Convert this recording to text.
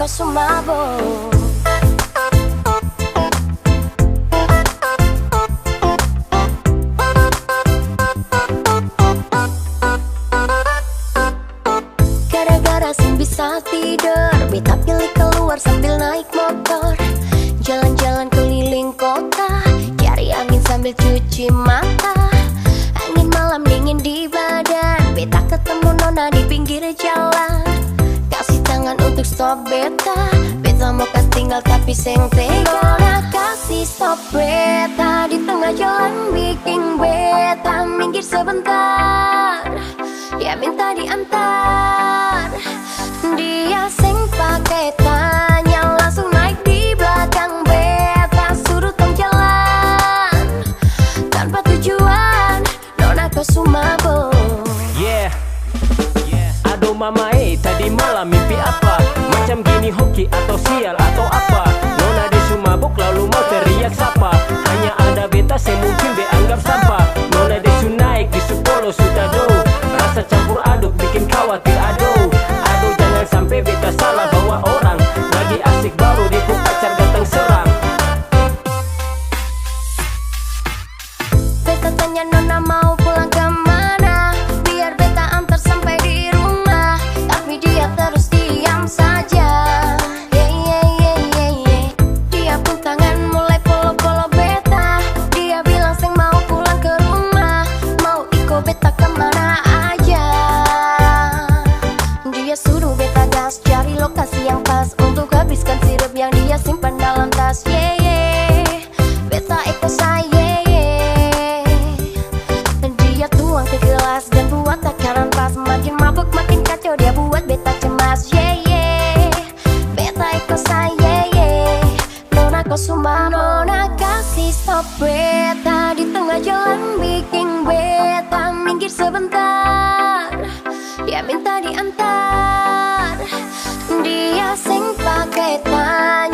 kau sumabog. Gara-gara sing bisa tidur, beta pilih keluar sambil naik motor, jalan-jalan keliling kota, cari angin sambil cuci mata. Angin malam dingin di badan, beta ketemu nona di pinggir jalan, kasih tangan untuk stop beta. Beta mau kas tinggal tapi seng tega. Nona kasih stop beta di tengah jalan, bikin beta minggir sebentar. Dia minta diantar, dia seng pakai tanya, langsung naik di belakang beta, suruh tong jalan tanpa tujuan. Nona kau sumabog. Yeah, aduh mama tadi malam mimpi apa? Macam gini hoki atau sial atau apa? Nona di sumabuk lalu mau teriak sapa? Hanya ada beta semungkin be anggap sampah. Nona di su naik di su polo sudah do, rasa campur aduk bikin khawatir aduh. Aduh jangan sampai beta salah bawa orang, lagi asik baru di pacar datang serang. Beta tanya nona mau pulang kemana, biar beta antar sampai di rumah, tapi dia terus diam saja. Dia pun tangan mulai polo-polo beta, dia bilang seng mau pulang ke rumah, mau ikut beta kemana aja. Dia suruh beta gas, cari lokasi yang pas untuk habiskan sirup yang dia simpan dalam tas. Beta ikut saya. Dia tuang ke gelas dan buat takaran pas, makin mabuk makin kacau, dia buat beta cemas. Beta ikut saya. Nona kau sumabog. Nona kasih stop beta di tengah jalan, bikin beta minggir sebentar. Dia minta diantar, dia seng pakai tanya,